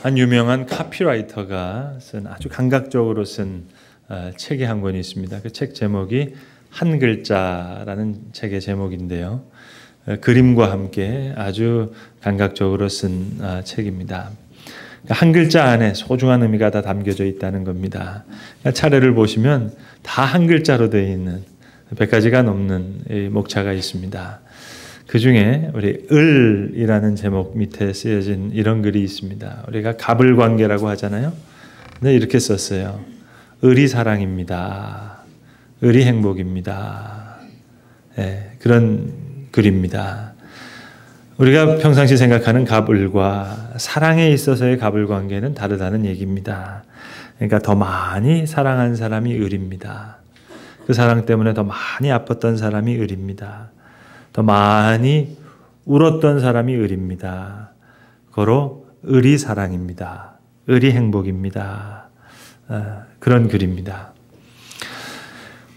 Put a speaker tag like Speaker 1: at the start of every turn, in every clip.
Speaker 1: 한 유명한 카피라이터가 쓴 아주 감각적으로 쓴 책이 한 권이 있습니다. 그 책 제목이 한 글자라는 책의 제목인데요. 그림과 함께 아주 감각적으로 쓴 책입니다. 한 글자 안에 소중한 의미가 다 담겨져 있다는 겁니다. 차례를 보시면 다 한 글자로 되어 있는 100가지가 넘는 목차가 있습니다. 그 중에 우리 을이라는 제목 밑에 쓰여진 이런 글이 있습니다. 우리가 갑을관계라고 하잖아요. 근데 이렇게 썼어요. 을이 사랑입니다. 을이 행복입니다. 네, 그런 글입니다. 우리가 평상시 생각하는 갑을과 사랑에 있어서의 갑을관계는 다르다는 얘기입니다. 그러니까 더 많이 사랑한 사람이 을입니다. 그 사랑 때문에 더 많이 아팠던 사람이 을입니다. 더 많이 울었던 사람이 을입니다. 고로 을이 사랑입니다. 을이 행복입니다. 그런 글입니다.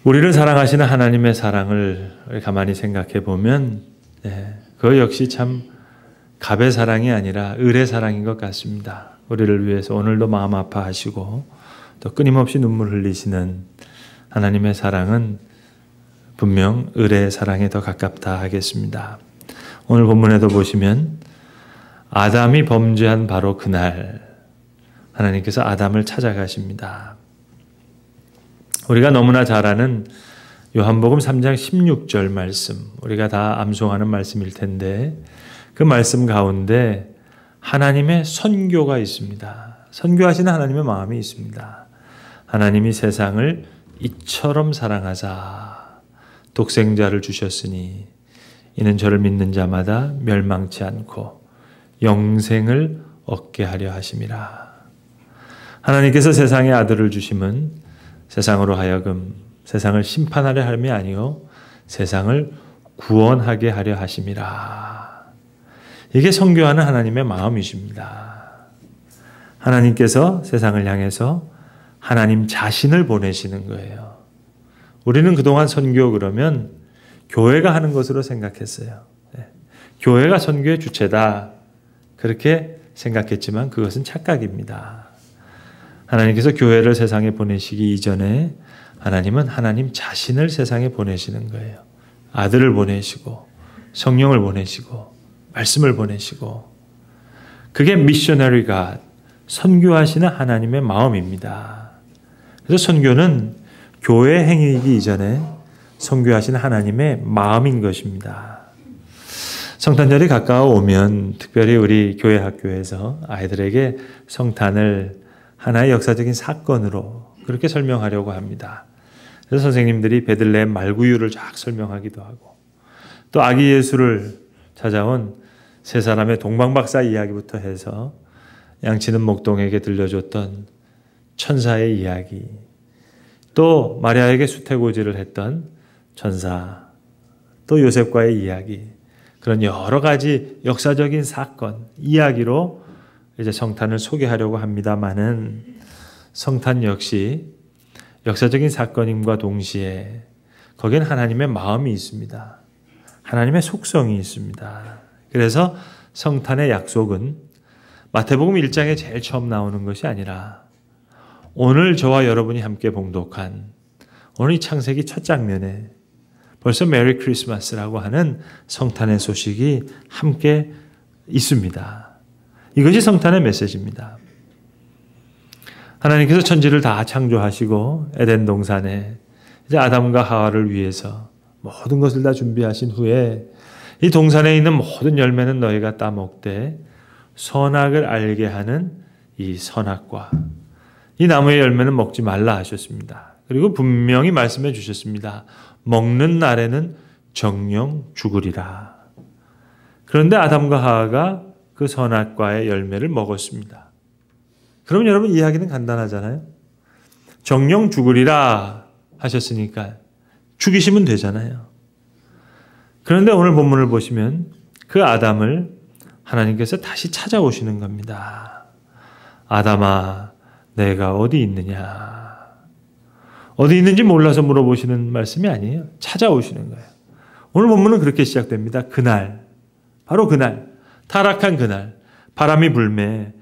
Speaker 1: 우리를 사랑하시는 하나님의 사랑을 가만히 생각해 보면 그거 역시 참 갑의 사랑이 아니라 을의 사랑인 것 같습니다. 우리를 위해서 오늘도 마음 아파하시고 또 끊임없이 눈물 흘리시는 하나님의 사랑은 분명 을의 사랑에 더 가깝다 하겠습니다. 오늘 본문에도 보시면 아담이 범죄한 바로 그날 하나님께서 아담을 찾아가십니다. 우리가 너무나 잘 아는 요한복음 3장 16절 말씀, 우리가 다 암송하는 말씀일 텐데 그 말씀 가운데 하나님의 선교가 있습니다. 선교하시는 하나님의 마음이 있습니다. 하나님이 세상을 이처럼 사랑하사 독생자를 주셨으니 이는 저를 믿는 자마다 멸망치 않고 영생을 얻게 하려 하심이라. 하나님께서 세상에 아들을 주심은 세상으로 하여금 세상을 심판하려 함이 아니요 세상을 구원하게 하려 하심이라. 이게 선교하는 하나님의 마음이십니다. 하나님께서 세상을 향해서 하나님 자신을 보내시는 거예요. 우리는 그동안 선교 그러면 교회가 하는 것으로 생각했어요. 교회가 선교의 주체다. 그렇게 생각했지만 그것은 착각입니다. 하나님께서 교회를 세상에 보내시기 이전에 하나님은 하나님 자신을 세상에 보내시는 거예요. 아들을 보내시고 성령을 보내시고 말씀을 보내시고 그게 미셔너리 갓, 선교하시는 하나님의 마음입니다. 그래서 선교는 교회 행위이기 이전에 선교하시는 하나님의 마음인 것입니다. 성탄절이 가까워오면 특별히 우리 교회 학교에서 아이들에게 성탄을 하나의 역사적인 사건으로 그렇게 설명하려고 합니다. 그래서 선생님들이 베들레헴 말구유를 쫙 설명하기도 하고 또 아기 예수를 찾아온 세 사람의 동방박사 이야기부터 해서 양치는 목동에게 들려줬던 천사의 이야기, 또 마리아에게 수태고지를 했던 천사, 또 요셉과의 이야기, 그런 여러 가지 역사적인 사건, 이야기로 이제 성탄을 소개하려고 합니다마는 성탄 역시 역사적인 사건임과 동시에 거기엔 하나님의 마음이 있습니다. 하나님의 속성이 있습니다. 그래서 성탄의 약속은 마태복음 1장에 제일 처음 나오는 것이 아니라 오늘 저와 여러분이 함께 봉독한 오늘 이 창세기 첫 장면에 벌써 메리 크리스마스라고 하는 성탄의 소식이 함께 있습니다. 이것이 성탄의 메시지입니다. 하나님께서 천지를 다 창조하시고 에덴 동산에 이제 아담과 하와를 위해서 모든 것을 다 준비하신 후에 이 동산에 있는 모든 열매는 너희가 따먹되 선악을 알게 하는 이 선악과 이 나무의 열매는 먹지 말라 하셨습니다. 그리고 분명히 말씀해 주셨습니다. 먹는 날에는 정령 죽으리라. 그런데 아담과 하와가 그 선악과의 열매를 먹었습니다. 그럼 여러분 이야기는 간단하잖아요. 정령 죽으리라 하셨으니까 죽이시면 되잖아요. 그런데 오늘 본문을 보시면 그 아담을 하나님께서 다시 찾아오시는 겁니다. 아담아, 내가 어디 있느냐? 어디 있는지 몰라서 물어보시는 말씀이 아니에요. 찾아오시는 거예요. 오늘 본문은 그렇게 시작됩니다. 그날, 바로 그날, 타락한 그날, 바람이 불매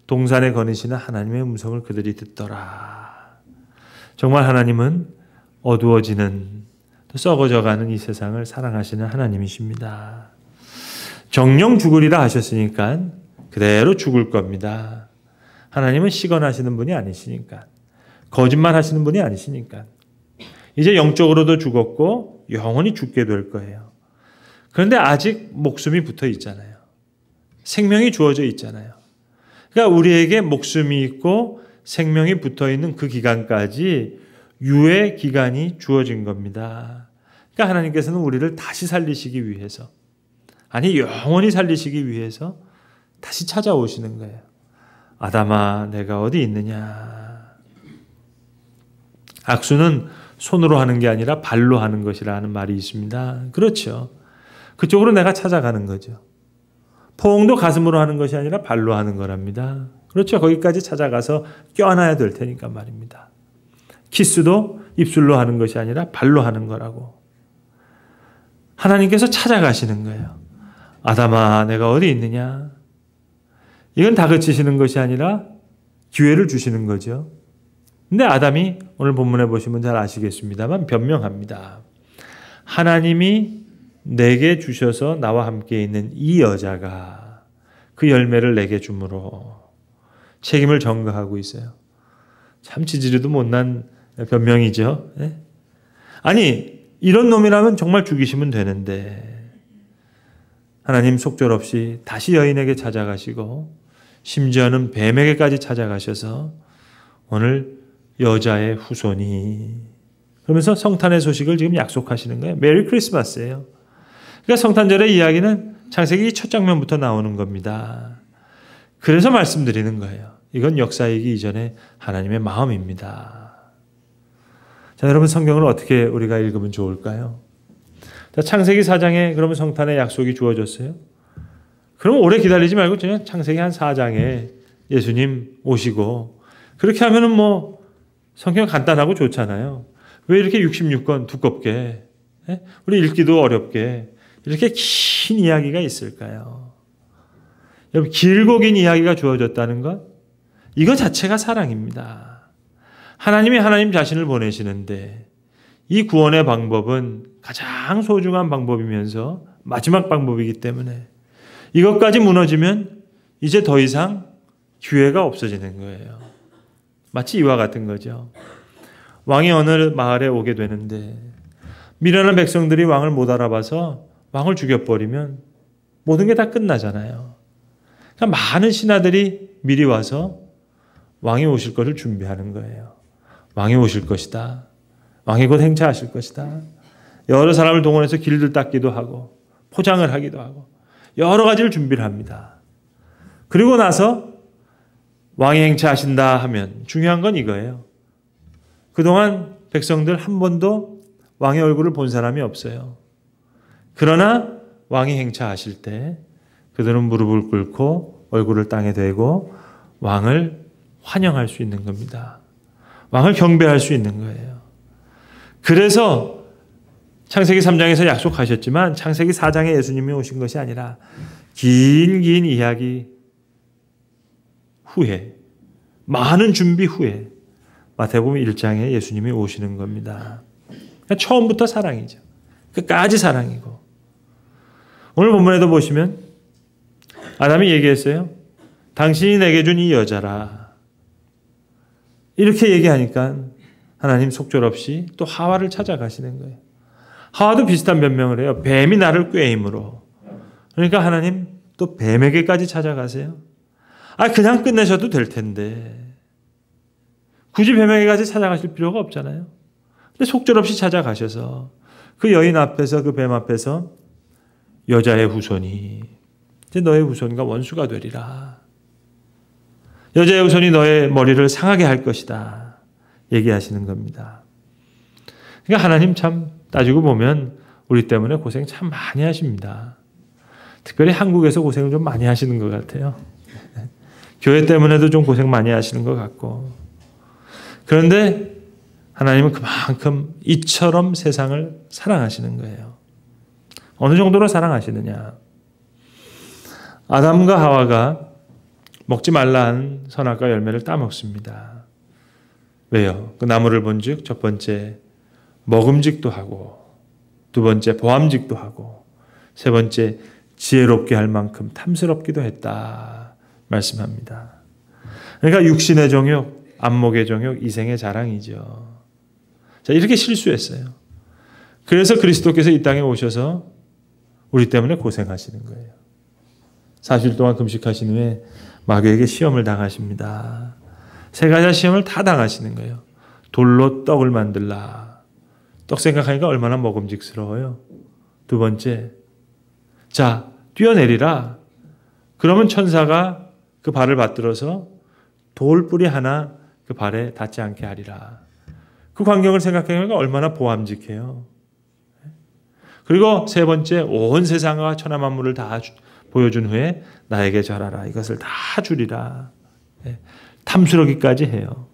Speaker 1: 동산에 거니시는 하나님의 음성을 그들이 듣더라. 정말 하나님은 어두워지는, 또 썩어져가는 이 세상을 사랑하시는 하나님이십니다. 정령 죽으리라 하셨으니까 그대로 죽을 겁니다. 하나님은 시건하시는 분이 아니시니까, 거짓말 하시는 분이 아니시니까. 이제 영적으로도 죽었고 영원히 죽게 될 거예요. 그런데 아직 목숨이 붙어 있잖아요. 생명이 주어져 있잖아요. 그러니까 우리에게 목숨이 있고 생명이 붙어 있는 그 기간까지 유예 기간이 주어진 겁니다. 그러니까 하나님께서는 우리를 다시 살리시기 위해서, 아니 영원히 살리시기 위해서 다시 찾아오시는 거예요. 아담아, 내가 어디 있느냐. 악수는 손으로 하는 게 아니라 발로 하는 것이라는 말이 있습니다. 그렇죠. 그쪽으로 내가 찾아가는 거죠. 포옹도 가슴으로 하는 것이 아니라 발로 하는 거랍니다. 그렇죠. 거기까지 찾아가서 껴안아야 될 테니까 말입니다. 키스도 입술로 하는 것이 아니라 발로 하는 거라고. 하나님께서 찾아가시는 거예요. 아담아, 내가 어디 있느냐. 이건 다그치시는 것이 아니라 기회를 주시는 거죠. 근데 아담이 오늘 본문에 보시면 잘 아시겠습니다만 변명합니다. 하나님이 내게 주셔서 나와 함께 있는 이 여자가 그 열매를 내게 주므로 책임을 전가하고 있어요. 참 지지리도 못난 변명이죠. 네? 아니 이런 놈이라면 정말 죽이시면 되는데 하나님 속절없이 다시 여인에게 찾아가시고 심지어는 뱀에게까지 찾아가셔서 오늘 여자의 후손이, 그러면서 성탄의 소식을 지금 약속하시는 거예요. 메리 크리스마스예요. 그러니까 성탄절의 이야기는 창세기 첫 장면부터 나오는 겁니다. 그래서 말씀드리는 거예요. 이건 역사이기 이전에 하나님의 마음입니다. 자, 여러분 성경을 어떻게 우리가 읽으면 좋을까요? 자, 창세기 4장에 그러면 성탄의 약속이 주어졌어요. 그럼 오래 기다리지 말고 그냥 창세기 한 4장에 예수님 오시고, 그렇게 하면은 뭐 성경 간단하고 좋잖아요. 왜 이렇게 66권 두껍게, 우리 읽기도 어렵게 이렇게 긴 이야기가 있을까요? 여러분, 길고 긴 이야기가 주어졌다는 것, 이거 자체가 사랑입니다. 하나님이 하나님 자신을 보내시는데 이 구원의 방법은 가장 소중한 방법이면서 마지막 방법이기 때문에 이것까지 무너지면 이제 더 이상 기회가 없어지는 거예요. 마치 이와 같은 거죠. 왕이 어느 마을에 오게 되는데 미련한 백성들이 왕을 못 알아봐서 왕을 죽여버리면 모든 게 다 끝나잖아요. 그러니까 많은 신하들이 미리 와서 왕이 오실 것을 준비하는 거예요. 왕이 오실 것이다. 왕이 곧 행차하실 것이다. 여러 사람을 동원해서 길들 닦기도 하고 포장을 하기도 하고 여러 가지를 준비를 합니다. 그리고 나서 왕이 행차하신다 하면 중요한 건 이거예요. 그동안 백성들 한 번도 왕의 얼굴을 본 사람이 없어요. 그러나 왕이 행차하실 때 그들은 무릎을 꿇고 얼굴을 땅에 대고 왕을 환영할 수 있는 겁니다. 왕을 경배할 수 있는 거예요. 그래서 창세기 3장에서 약속하셨지만 창세기 4장에 예수님이 오신 것이 아니라 긴 이야기 후에, 많은 준비 후에 마태복음 1장에 예수님이 오시는 겁니다. 그러니까 처음부터 사랑이죠. 끝까지 사랑이고. 오늘 본문에도 보시면 아담이 얘기했어요. 당신이 내게 준 이 여자라. 이렇게 얘기하니까 하나님 속절없이 또 하와를 찾아가시는 거예요. 하와도 비슷한 변명을 해요. 뱀이 나를 꾀임으로. 그러니까 하나님 또 뱀에게까지 찾아가세요. 그냥 끝내셔도 될 텐데 굳이 뱀에게까지 찾아가실 필요가 없잖아요. 근데 속절없이 찾아가셔서 그 여인 앞에서, 그 뱀 앞에서 여자의 후손이 이제 너의 후손과 원수가 되리라. 여자의 후손이 너의 머리를 상하게 할 것이다. 얘기하시는 겁니다. 그러니까 하나님 참 따지고 보면 우리 때문에 고생 참 많이 하십니다. 특별히 한국에서 고생을 좀 많이 하시는 것 같아요. 교회 때문에도 좀 고생 많이 하시는 것 같고. 그런데 하나님은 그만큼 이처럼 세상을 사랑하시는 거예요. 어느 정도로 사랑하시느냐. 아담과 하와가 먹지 말라 한 선악과 열매를 따먹습니다. 왜요? 그 나무를 본즉 첫 번째 먹음직도 하고, 두 번째 보암직도 하고, 세 번째 지혜롭게 할 만큼 탐스럽기도 했다 말씀합니다. 그러니까 육신의 정욕, 안목의 정욕, 이생의 자랑이죠. 자, 이렇게 실수했어요. 그래서 그리스도께서 이 땅에 오셔서 우리 때문에 고생하시는 거예요. 40일 동안 금식하신 후에 마귀에게 시험을 당하십니다. 세 가지 시험을 다 당하시는 거예요. 돌로 떡을 만들라. 떡 생각하니까 얼마나 먹음직스러워요. 두 번째, 자, 뛰어내리라. 그러면 천사가 그 발을 받들어서 돌뿌리 하나 그 발에 닿지 않게 하리라. 그 광경을 생각하니까 얼마나 보암직해요. 그리고 세 번째, 온 세상과 천하 만물을 다 보여준 후에 나에게 절하라. 이것을 다 주리라. 탐스러기까지 해요.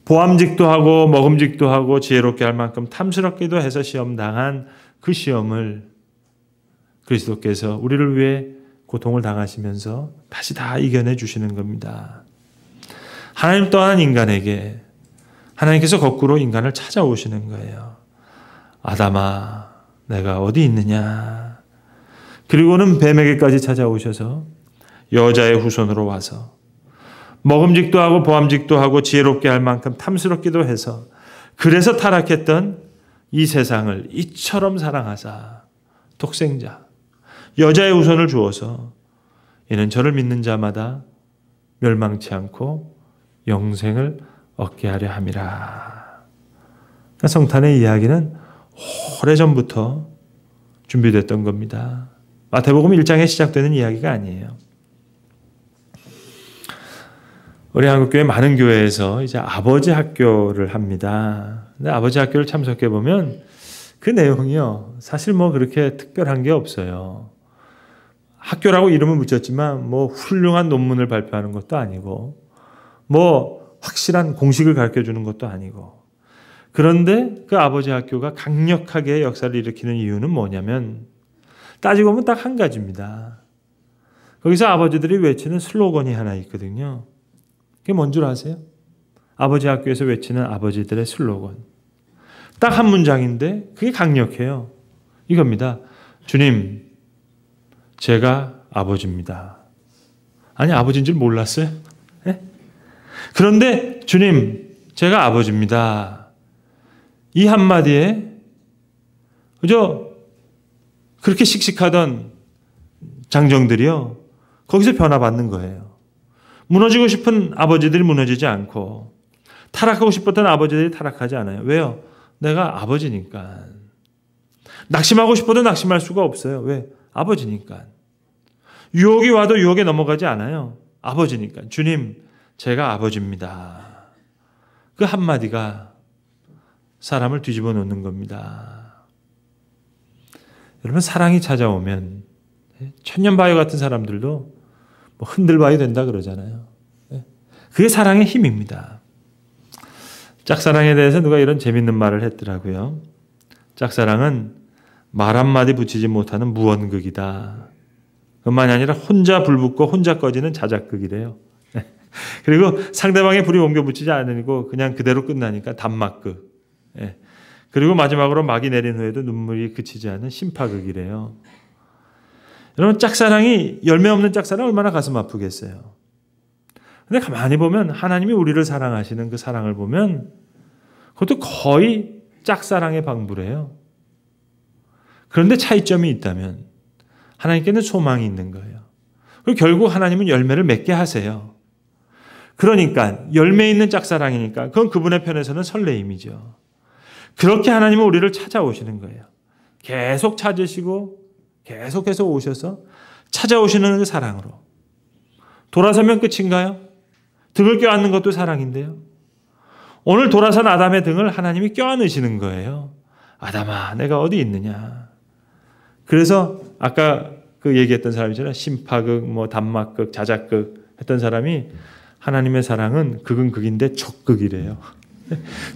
Speaker 1: 보암직도 하고 먹음직도 하고 지혜롭게 할 만큼 탐스럽기도 해서 시험당한 그 시험을 그리스도께서 우리를 위해 고통을 당하시면서 다시 다 이겨내 주시는 겁니다. 하나님 떠난 인간에게 하나님께서 거꾸로 인간을 찾아오시는 거예요. 아담아, 내가 어디 있느냐. 그리고는 뱀에게까지 찾아오셔서 여자의 후손으로 와서 먹음직도 하고 보암직도 하고 지혜롭게 할 만큼 탐스럽기도 해서 그래서 타락했던 이 세상을 이처럼 사랑하사 독생자 여자의 후손을 주어서 이는 저를 믿는 자마다 멸망치 않고 영생을 얻게 하려 함이라. 그러니까 성탄의 이야기는 오래전부터 준비됐던 겁니다. 마태복음 1장에 시작되는 이야기가 아니에요. 우리 한국교회 많은 교회에서 이제 아버지 학교를 합니다. 근데 아버지 학교를 참석해 보면 그 내용이요, 사실 뭐 그렇게 특별한 게 없어요. 학교라고 이름을 붙였지만 뭐 훌륭한 논문을 발표하는 것도 아니고 뭐 확실한 공식을 가르쳐 주는 것도 아니고. 그런데 그 아버지 학교가 강력하게 역사를 일으키는 이유는 뭐냐면 따지고 보면 딱 한 가지입니다. 거기서 아버지들이 외치는 슬로건이 하나 있거든요. 그게 뭔 줄 아세요? 아버지 학교에서 외치는 아버지들의 슬로건. 딱 한 문장인데 그게 강력해요. 이겁니다. 주님, 제가 아버지입니다. 아니, 아버지인 줄 몰랐어요? 네? 그런데 주님, 제가 아버지입니다. 이 한마디에 그저 그렇게 씩씩하던 장정들이요, 거기서 변화받는 거예요. 무너지고 싶은 아버지들이 무너지지 않고 타락하고 싶었던 아버지들이 타락하지 않아요. 왜요? 내가 아버지니까. 낙심하고 싶어도 낙심할 수가 없어요. 왜? 아버지니까. 유혹이 와도 유혹에 넘어가지 않아요. 아버지니까. 주님, 제가 아버지입니다. 그 한마디가 사람을 뒤집어 놓는 겁니다. 여러분, 사랑이 찾아오면 천년바위 같은 사람들도 뭐 흔들바위 된다 그러잖아요. 그게 사랑의 힘입니다. 짝사랑에 대해서 누가 이런 재밌는 말을 했더라고요. 짝사랑은 말 한마디 붙이지 못하는 무언극이다. 그뿐만이 아니라 혼자 불 붙고 혼자 꺼지는 자작극이래요. 그리고 상대방의 불이 옮겨 붙이지 않으고 그냥 그대로 끝나니까 단막극. 그리고 마지막으로 막이 내린 후에도 눈물이 그치지 않는 심파극이래요. 여러분, 짝사랑이, 열매 없는 짝사랑 얼마나 가슴 아프겠어요. 근데 가만히 보면 하나님이 우리를 사랑하시는 그 사랑을 보면 그것도 거의 짝사랑의 방부래요. 그런데 차이점이 있다면 하나님께는 소망이 있는 거예요. 그리고 결국 하나님은 열매를 맺게 하세요. 그러니까 열매 있는 짝사랑이니까 그건 그분의 편에서는 설레임이죠. 그렇게 하나님은 우리를 찾아오시는 거예요. 계속 찾으시고 계속해서 오셔서 찾아오시는 그 사랑으로. 돌아서면 끝인가요? 등을 껴안는 것도 사랑인데요. 오늘 돌아선 아담의 등을 하나님이 껴안으시는 거예요. 아담아, 내가 어디 있느냐. 그래서 아까 그 얘기했던 사람이잖아요. 심파극, 뭐 단막극, 자작극 했던 사람이 하나님의 사랑은 극은 극인데 적극이래요.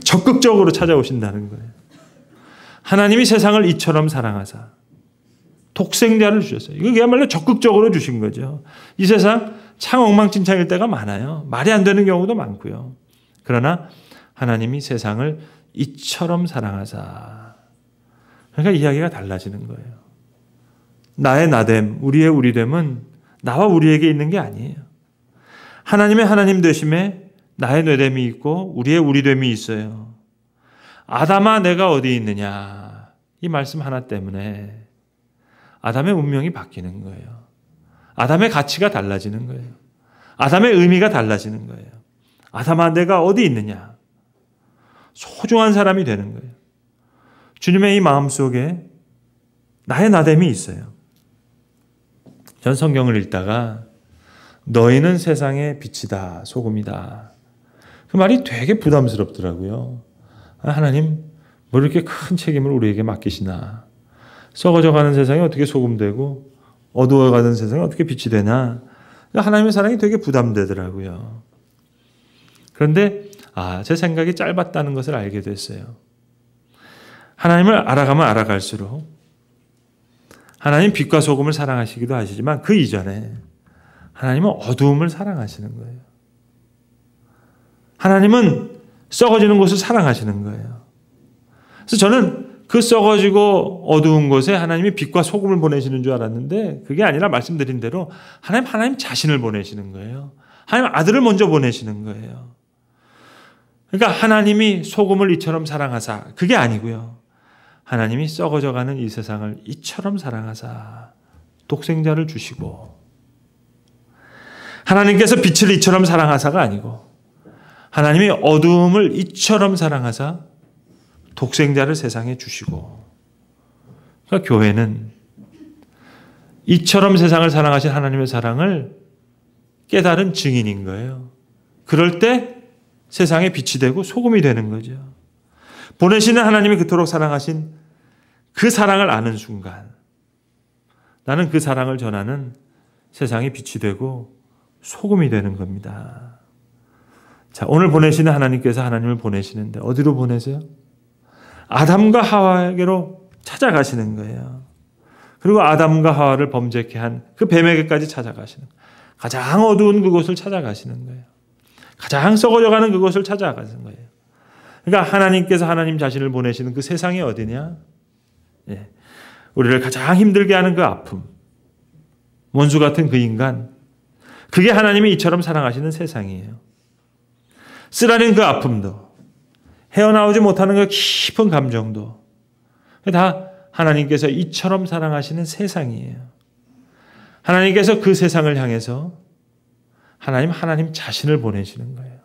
Speaker 1: 적극적으로 찾아오신다는 거예요. 하나님이 세상을 이처럼 사랑하사 독생자를 주셨어요. 이거 그야말로 적극적으로 주신 거죠. 이 세상 참 엉망진창일 때가 많아요. 말이 안 되는 경우도 많고요. 그러나 하나님이 세상을 이처럼 사랑하사. 그러니까 이야기가 달라지는 거예요. 나의 나됨, 우리의 우리됨은 나와 우리에게 있는 게 아니에요. 하나님의 하나님 되심에 나의 뇌됨이 있고 우리의 우리됨이 있어요. 아담아 내가 어디 있느냐. 이 말씀 하나 때문에 아담의 운명이 바뀌는 거예요. 아담의 가치가 달라지는 거예요. 아담의 의미가 달라지는 거예요. 아담아 내가 어디 있느냐. 소중한 사람이 되는 거예요. 주님의 이 마음속에 나의 나됨이 있어요. 전 성경을 읽다가 너희는 세상의 빛이다, 소금이다. 그 말이 되게 부담스럽더라고요. 하나님, 뭐 이렇게 큰 책임을 우리에게 맡기시나. 썩어져가는 세상이 어떻게 소금되고 어두워가는 세상이 어떻게 빛이 되나. 하나님의 사랑이 되게 부담되더라고요. 그런데 제 생각이 짧았다는 것을 알게 됐어요. 하나님을 알아가면 알아갈수록 하나님 빛과 소금을 사랑하시기도 하시지만 그 이전에 하나님은 어두움을 사랑하시는 거예요. 하나님은 썩어지는 곳을 사랑하시는 거예요. 그래서 저는 그 썩어지고 어두운 곳에 하나님이 빛과 소금을 보내시는 줄 알았는데 그게 아니라 말씀드린 대로 하나님 자신을 보내시는 거예요. 하나님 아들을 먼저 보내시는 거예요. 그러니까 하나님이 소금을 이처럼 사랑하사 그게 아니고요. 하나님이 썩어져가는 이 세상을 이처럼 사랑하사 독생자를 주시고 하나님께서 빛을 이처럼 사랑하사가 아니고 하나님이 어두움을 이처럼 사랑하사 독생자를 세상에 주시고 그러니까 교회는 이처럼 세상을 사랑하신 하나님의 사랑을 깨달은 증인인 거예요. 그럴 때 세상에 빛이 되고 소금이 되는 거죠. 보내시는 하나님이 그토록 사랑하신 그 사랑을 아는 순간 나는 그 사랑을 전하는 세상에 빛이 되고 소금이 되는 겁니다. 자, 오늘 보내시는 하나님께서 하나님을 보내시는데 어디로 보내세요? 아담과 하와에게로 찾아가시는 거예요. 그리고 아담과 하와를 범죄케 한 그 뱀에게까지 찾아가시는 거예요. 가장 어두운 그곳을 찾아가시는 거예요. 가장 썩어져가는 그곳을 찾아가시는 거예요. 그러니까 하나님께서 하나님 자신을 보내시는 그 세상이 어디냐? 예. 우리를 가장 힘들게 하는 그 아픔, 원수 같은 그 인간, 그게 하나님이 이처럼 사랑하시는 세상이에요. 쓰라린 그 아픔도, 헤어나오지 못하는 그 깊은 감정도 다 하나님께서 이처럼 사랑하시는 세상이에요. 하나님께서 그 세상을 향해서 하나님 자신을 보내시는 거예요.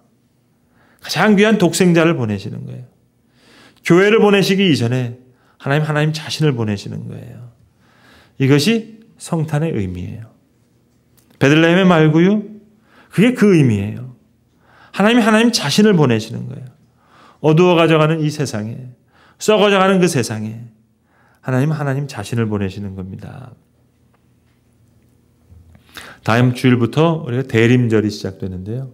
Speaker 1: 가장 귀한 독생자를 보내시는 거예요. 교회를 보내시기 이전에 하나님 자신을 보내시는 거예요. 이것이 성탄의 의미예요. 베들레헴의 말구유, 그게 그 의미예요. 하나님 자신을 보내시는 거예요. 어두워 가져가는 이 세상에, 썩어져가는 그 세상에 하나님 자신을 보내시는 겁니다. 다음 주일부터 우리가 대림절이 시작되는데요.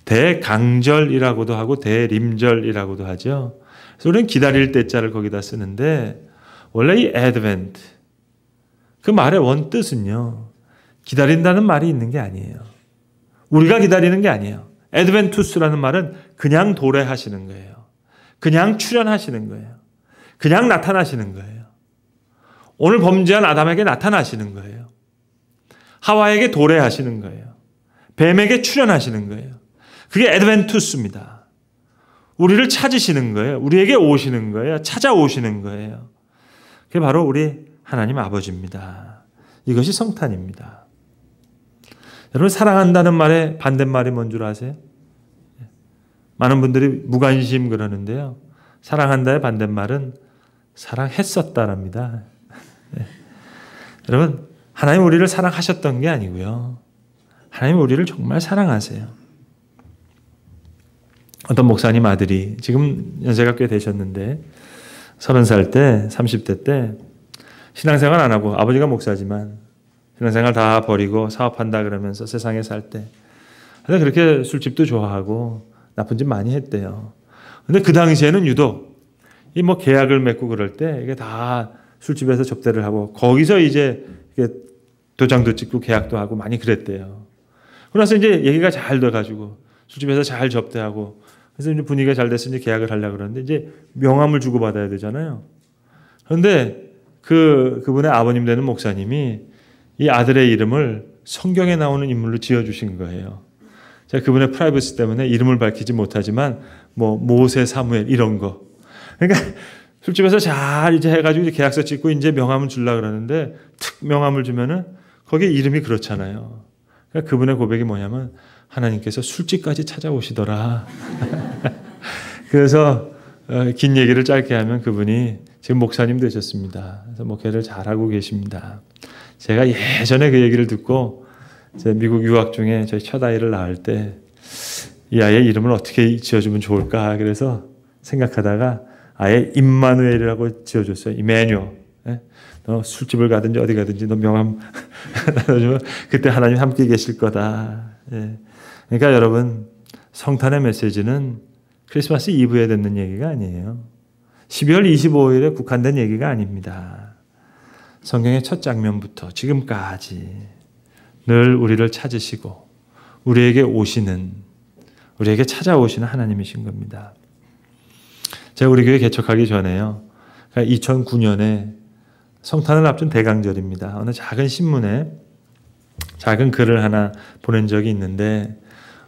Speaker 1: 대강절이라고도 하고 대림절이라고도 하죠. 그래서 우리는 기다릴 때자를 거기다 쓰는데 원래 이 advent 그 말의 원뜻은요. 기다린다는 말이 있는 게 아니에요. 우리가 기다리는 게 아니에요. adventus라는 말은 그냥 도래하시는 거예요. 그냥 출현하시는 거예요. 그냥 나타나시는 거예요. 오늘 범죄한 아담에게 나타나시는 거예요. 하와에게 도래하시는 거예요. 뱀에게 출현하시는 거예요. 그게 adventus입니다. 우리를 찾으시는 거예요. 우리에게 오시는 거예요. 찾아오시는 거예요. 그게 바로 우리 하나님 아버지입니다. 이것이 성탄입니다. 여러분 사랑한다는 말의 반대말이 뭔 줄 아세요? 많은 분들이 무관심 그러는데요. 사랑한다의 반대말은 사랑했었다랍니다. 여러분 하나님 우리를 사랑하셨던 게 아니고요. 하나님 우리를 정말 사랑하세요. 어떤 목사님 아들이 지금 연세가 꽤 되셨는데 30살 때 30대 때 신앙생활 안 하고 아버지가 목사지만 신앙생활 다 버리고 사업한다 그러면서 세상에 살 때 그렇게 술집도 좋아하고 나쁜 짓 많이 했대요. 근데 그 당시에는 유독 이 뭐 계약을 맺고 그럴 때 이게 다 술집에서 접대를 하고 거기서 이제 도장도 찍고 계약도 하고 많이 그랬대요. 그러나서 이제 얘기가 잘 돼가지고 술집에서 잘 접대하고 그래서 이제 분위기가 잘 돼서 이제 계약을 하려고 그러는데 이제 명함을 주고 받아야 되잖아요. 그런데 그분의 아버님 되는 목사님이 이 아들의 이름을 성경에 나오는 인물로 지어주신 거예요. 제가 그분의 프라이버시 때문에 이름을 밝히지 못하지만 뭐 모세, 사무엘 이런 거. 그러니까 술집에서 잘 이제 해가지고 이제 계약서 찍고 이제 명함을 주려고 그러는데 특 명함을 주면은 거기에 이름이 그렇잖아요. 그러니까 그분의 고백이 뭐냐면 하나님께서 술집까지 찾아오시더라. 그래서 긴 얘기를 짧게 하면 그분이 지금 목사님 되셨습니다. 그래서 목회를 잘하고 계십니다. 제가 예전에 그 얘기를 듣고 제 미국 유학 중에 저희 첫 아이를 낳을 때 이 아이의 이름을 어떻게 지어주면 좋을까 그래서 생각하다가 아예 임마누엘이라고 지어줬어요. 이메뉴. 너 술집을 가든지 어디 가든지 너 명함 나눠주면 그때 하나님 함께 계실 거다. 그러니까 여러분 성탄의 메시지는 크리스마스 이브에 듣는 얘기가 아니에요. 12월 25일에 국한된 얘기가 아닙니다. 성경의 첫 장면부터 지금까지 늘 우리를 찾으시고 우리에게 찾아오시는 하나님이신 겁니다. 제가 우리 교회 개척하기 전에요. 2009년에 성탄을 앞둔 대강절입니다. 어느 작은 신문에 작은 글을 하나 보낸 적이 있는데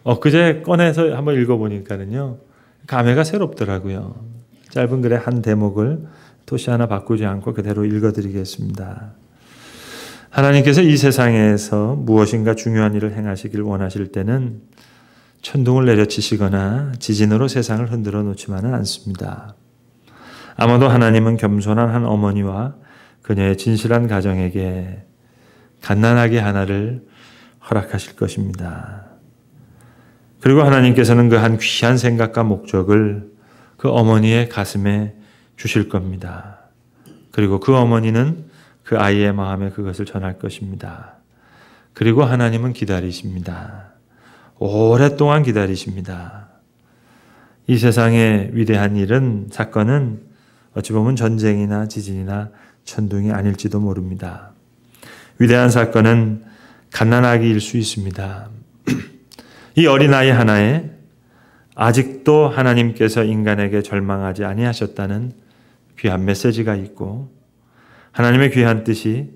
Speaker 1: 엊그제 꺼내서 한번 읽어보니까는요. 감회가 새롭더라고요. 짧은 글의 한 대목을 토시 하나 바꾸지 않고 그대로 읽어드리겠습니다. 하나님께서 이 세상에서 무엇인가 중요한 일을 행하시길 원하실 때는 천둥을 내려치시거나 지진으로 세상을 흔들어 놓지만은 않습니다. 아마도 하나님은 겸손한 한 어머니와 그녀의 진실한 가정에게 갓난아기 하나를 허락하실 것입니다. 그리고 하나님께서는 그 한 귀한 생각과 목적을 그 어머니의 가슴에 주실 겁니다. 그리고 그 어머니는 그 아이의 마음에 그것을 전할 것입니다. 그리고 하나님은 기다리십니다. 오랫동안 기다리십니다. 이 세상의 위대한 일은, 사건은 어찌 보면 전쟁이나 지진이나 천둥이 아닐지도 모릅니다. 위대한 사건은 갓난아기일 수 있습니다. 이 어린아이 하나에 아직도 하나님께서 인간에게 절망하지 아니하셨다는 귀한 메시지가 있고 하나님의 귀한 뜻이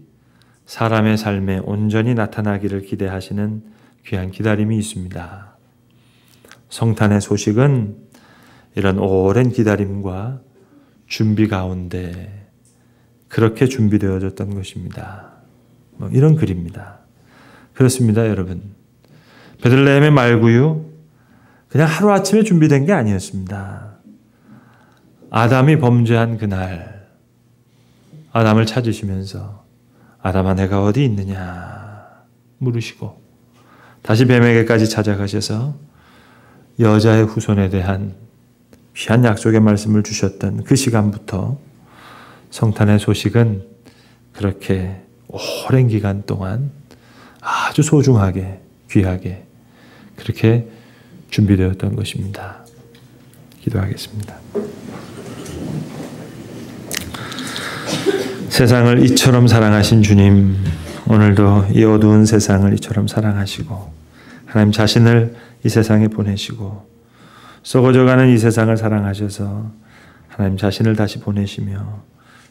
Speaker 1: 사람의 삶에 온전히 나타나기를 기대하시는 귀한 기다림이 있습니다. 성탄의 소식은 이런 오랜 기다림과 준비 가운데 그렇게 준비되어졌던 것입니다. 이런 글입니다. 그렇습니다, 여러분. 베들레헴의 말구유 그냥 하루아침에 준비된 게 아니었습니다. 아담이 범죄한 그날 아담을 찾으시면서 아담아 내가 어디 있느냐 물으시고 다시 뱀에게까지 찾아가셔서 여자의 후손에 대한 귀한 약속의 말씀을 주셨던 그 시간부터 성탄의 소식은 그렇게 오랜 기간 동안 아주 소중하게 귀하게 그렇게 준비되었던 것입니다. 기도하겠습니다. 세상을 이처럼 사랑하신 주님, 오늘도 이 어두운 세상을 이처럼 사랑하시고 하나님 자신을 이 세상에 보내시고 썩어져가는 이 세상을 사랑하셔서 하나님 자신을 다시 보내시며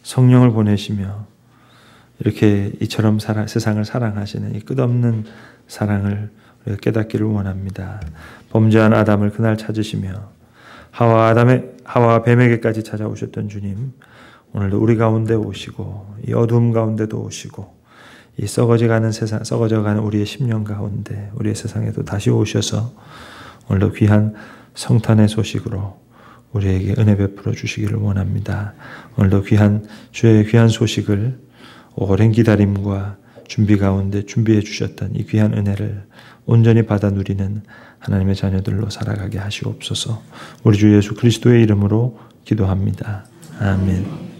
Speaker 1: 성령을 보내시며 이렇게 이처럼 세상을 사랑하시는 이 끝없는 사랑을 우리가 깨닫기를 원합니다. 범죄한 아담을 그날 찾으시며 하와 뱀에게까지 찾아오셨던 주님, 오늘도 우리 가운데 오시고 이 어두움 가운데도 오시고 이 썩어져가는 우리의 심령 가운데 우리의 세상에도 다시 오셔서 오늘도 귀한 성탄의 소식으로 우리에게 은혜 베풀어 주시기를 원합니다. 오늘도 주의 귀한 소식을 오랜 기다림과 준비 가운데 준비해 주셨던 이 귀한 은혜를 온전히 받아 누리는 하나님의 자녀들로 살아가게 하시옵소서. 우리 주 예수 그리스도의 이름으로 기도합니다. 아멘.